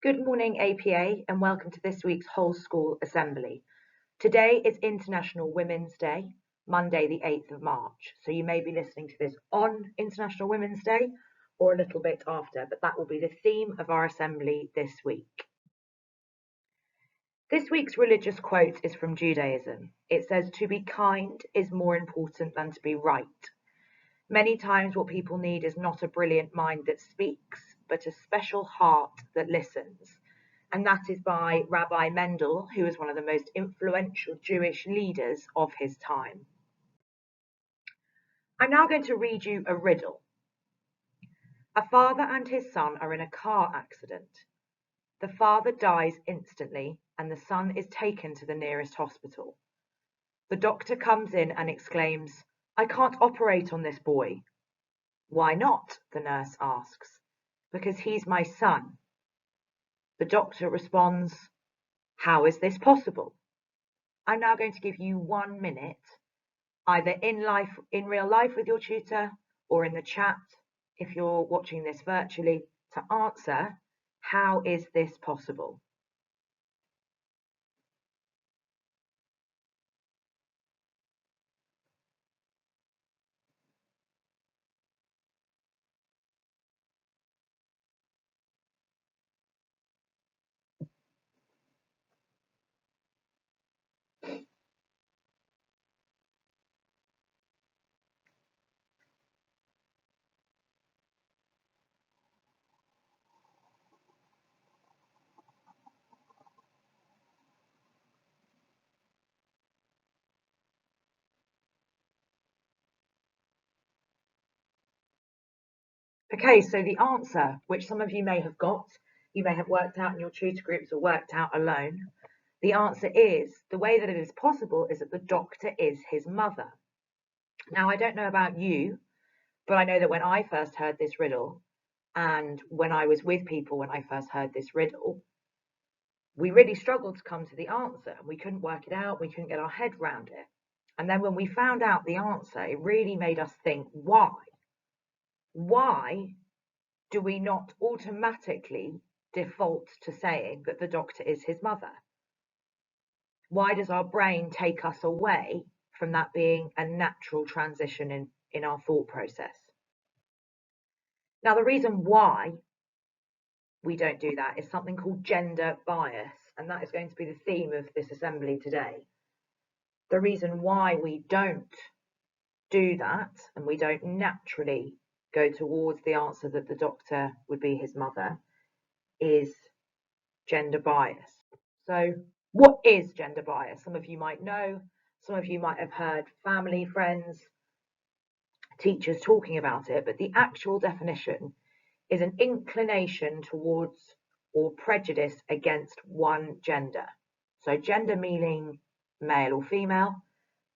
Good morning, APA, and welcome to this week's whole school assembly. Today is International Women's Day, Monday the 8th of March. So you may be listening to this on International Women's Day or a little bit after, but that will be the theme of our assembly this week. This week's religious quote is from Judaism. It says, "To be kind is more important than to be right." Many times what people need is not a brilliant mind that speaks, but a special heart that listens. And that is by Rabbi Mendel, who is one of the most influential Jewish leaders of his time. I'm now going to read you a riddle. A father and his son are in a car accident. The father dies instantly and the son is taken to the nearest hospital. The doctor comes in and exclaims, "I can't operate on this boy." "Why not?" the nurse asks. "Because he's my son." The doctor responds, "How is this possible?" I'm now going to give you 1 minute, either in real life with your tutor or in the chat if you're watching this virtually, to answer, how is this possible? Okay, so the answer, which some of you may have got, you may have worked out in your tutor groups or worked out alone. The answer is, the way that it is possible is that the doctor is his mother. Now, I don't know about you, but I know that when I first heard this riddle, and when I was with people when I first heard this riddle, we really struggled to come to the answer. We couldn't work it out. We couldn't get our head around it. And then when we found out the answer, it really made us think, why? Why do we not automatically default to saying that the doctor is his mother? Why does our brain take us away from that being a natural transition in our thought process? Now, the reason why we don't do that is something called gender bias, and that is going to be the theme of this assembly today. The reason why we don't do that and we don't naturally go towards the answer that the doctor would be his mother is gender bias. So what is gender bias? Some of you might know, some of you might have heard family, friends, teachers talking about it, but the actual definition is an inclination towards or prejudice against one gender. So gender meaning male or female,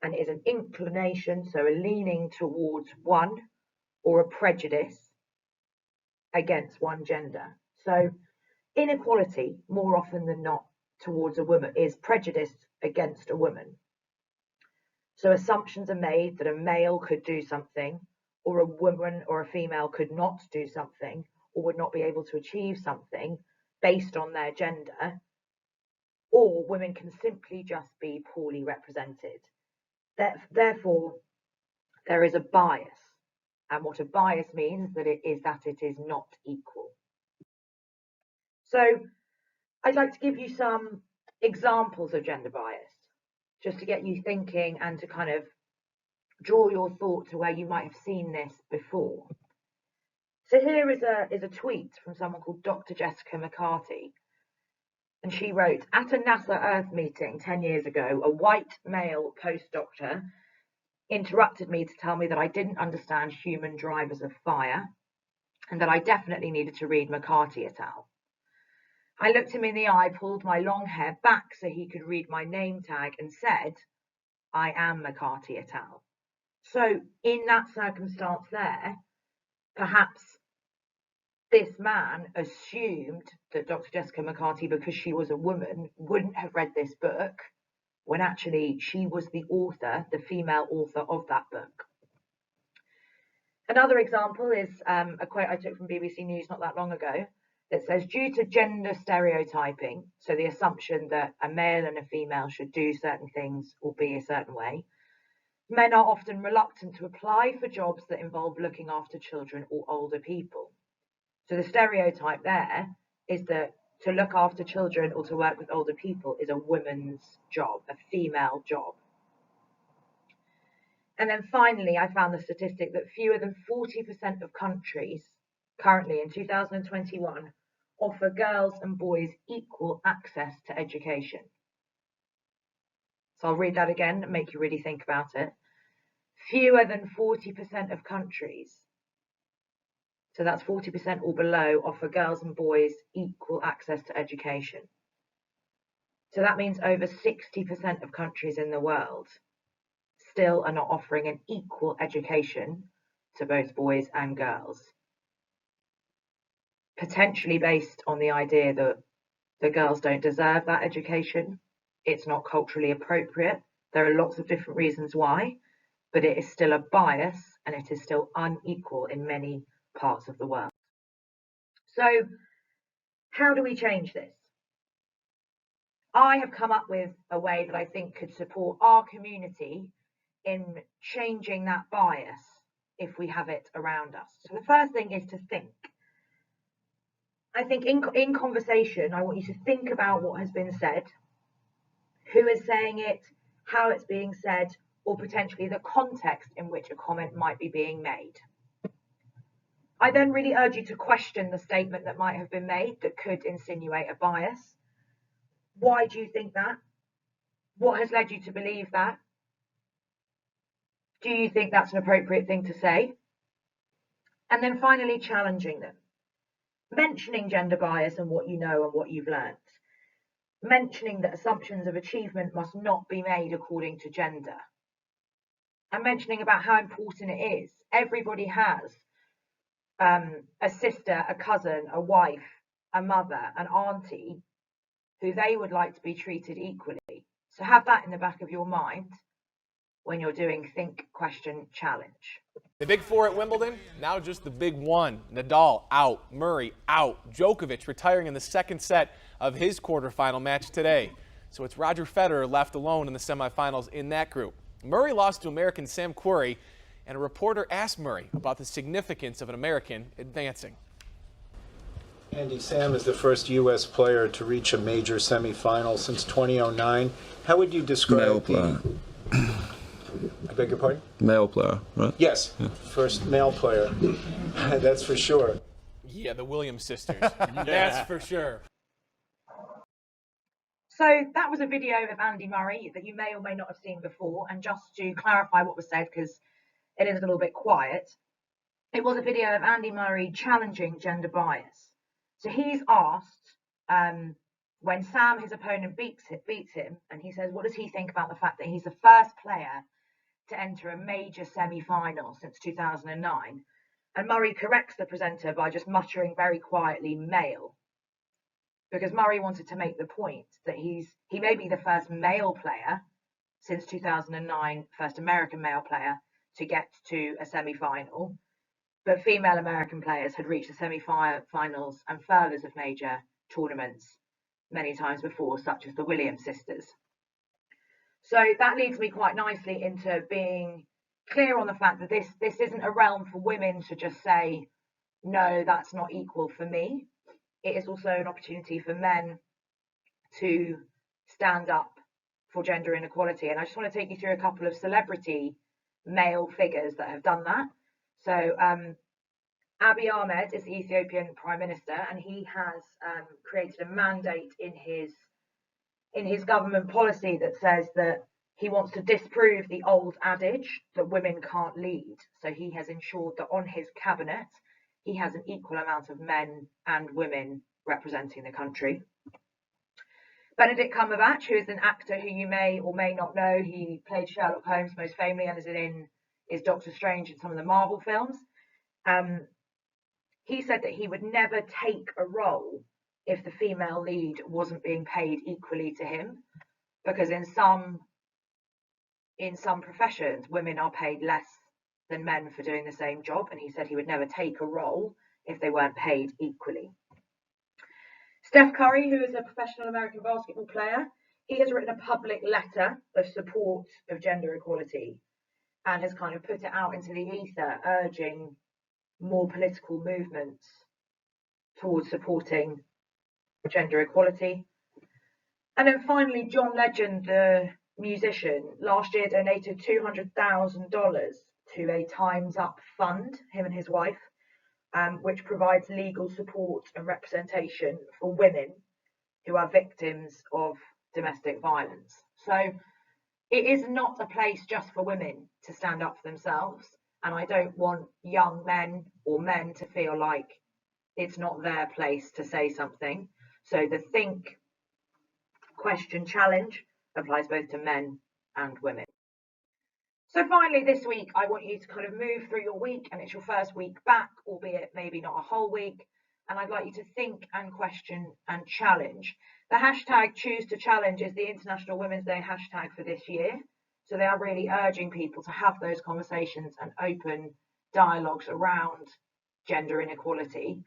and it is an inclination, so a leaning towards one or a prejudice against one gender. So inequality, more often than not, towards a woman is prejudice against a woman. So assumptions are made that a male could do something, or a woman or a female could not do something, or would not be able to achieve something based on their gender, or women can simply just be poorly represented. Therefore, there is a bias. And what a bias means that it is not equal. So I'd like to give you some examples of gender bias, just to get you thinking and to kind of draw your thought to where you might have seen this before. So here is a tweet from someone called Dr. Jessica McCarthy. And she wrote, "At a NASA Earth meeting 10 years ago, a white male postdoctor interrupted me to tell me that I didn't understand human drivers of fire and that I definitely needed to read McCarthy et al. I looked him in the eye, pulled my long hair back so he could read my name tag and said, 'I am McCarthy et al.' So in that circumstance there, perhaps this man assumed that Dr. Jessica McCarthy, because she was a woman, wouldn't have read this book, when actually she was the author, the female author of that book. Another example is a quote I took from BBC News not that long ago. that says, due to gender stereotyping, so the assumption that a male and a female should do certain things or be a certain way, men are often reluctant to apply for jobs that involve looking after children or older people. So the stereotype there is that to look after children or to work with older people is a woman's job, a female job. And then finally, I found the statistic that fewer than 40% of countries currently in 2021 offer girls and boys equal access to education. So I'll read that again and make you really think about it. Fewer than 40% of countries, so that's 40% or below, offer girls and boys equal access to education. So that means over 60% of countries in the world still are not offering an equal education to both boys and girls. Potentially based on the idea that the girls don't deserve that education. It's not culturally appropriate. There are lots of different reasons why, but it is still a bias and it is still unequal in many parts of the world. So how do we change this? I have come up with a way that I think could support our community in changing that bias if we have it around us. So the first thing is to think. I think in conversation, I want you to think about what has been said, who is saying it, how it's being said, or potentially the context in which a comment might be being made. I then really urge you to question the statement that might have been made that could insinuate a bias. Why do you think that? What has led you to believe that? Do you think that's an appropriate thing to say? And then finally, challenging them. Mentioning gender bias and what you know and what you've learned. Mentioning that assumptions of achievement must not be made according to gender. And mentioning about how important it is. Everybody has a sister, a cousin, a wife, a mother, an auntie who they would like to be treated equally. So have that in the back of your mind when you're doing Think, Question, Challenge. The big four at Wimbledon, now just the big one. Nadal out, Murray out, Djokovic retiring in the second set of his quarterfinal match today. So it's Roger Federer left alone in the semifinals in that group. Murray lost to American Sam Querrey, and a reporter asked Murray about the significance of an American advancing. Andy, Sam is the first U.S. player to reach a major semifinal since 2009. How would you describe male player? I beg your pardon? Male player, right? Yes, yeah. First male player. That's for sure. Yeah, the Williams sisters. That's for sure. So that was a video of Andy Murray that you may or may not have seen before. And just to clarify what was said, because it is a little bit quiet, it was a video of Andy Murray challenging gender bias. So he's asked when Sam, his opponent, beats him, and he says, what does he think about the fact that he's the first player to enter a major semi-final since 2009? And Murray corrects the presenter by just muttering very quietly, male. Because Murray wanted to make the point that he may be the first male player since 2009, first American male player to get to a semi-final, but female American players had reached the semi-finals and furthers of major tournaments many times before, such as the Williams sisters. So that leads me quite nicely into being clear on the fact that this isn't a realm for women to just say, no, that's not equal for me. It is also an opportunity for men to stand up for gender inequality. And I just want to take you through a couple of celebrity male figures that have done that. So Abiy Ahmed is the Ethiopian Prime Minister, and he has created a mandate in his government policy that says that he wants to disprove the old adage that women can't lead. So he has ensured that on his cabinet, he has an equal amount of men and women representing the country. Benedict Cumberbatch, who is an actor who you may or may not know, he played Sherlock Holmes most famously and is Doctor Strange in some of the Marvel films. He said that he would never take a role if the female lead wasn't being paid equally to him, because in some professions, women are paid less than men for doing the same job, and he said he would never take a role if they weren't paid equally. Steph Curry, who is a professional American basketball player, he has written a public letter of support of gender equality and has kind of put it out into the ether, urging more political movements towards supporting gender equality. And then finally, John Legend, the musician, last year donated $200,000 to a Time's Up fund, him and his wife, which provides legal support and representation for women who are victims of domestic violence. So it is not a place just for women to stand up for themselves. And I don't want young men or men to feel like it's not their place to say something. So the Think, Question, Challenge applies both to men and women. So finally this week, I want you to kind of move through your week, and it's your first week back, albeit maybe not a whole week. And I'd like you to think and question and challenge. The hashtag Choose to Challenge is the International Women's Day hashtag for this year. So they are really urging people to have those conversations and open dialogues around gender inequality.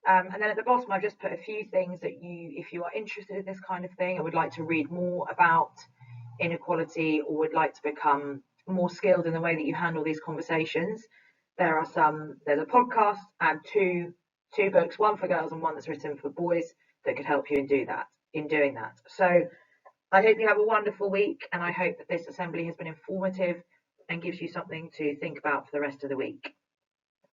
And then at the bottom, I've just put a few things that if you are interested in this kind of thing, and would like to read more about inequality, or would like to become more skilled in the way that you handle these conversations, there's a podcast and two books, one for girls and one that's written for boys, that could help you in doing that. So I hope you have a wonderful week, and I hope that this assembly has been informative and gives you something to think about for the rest of the week.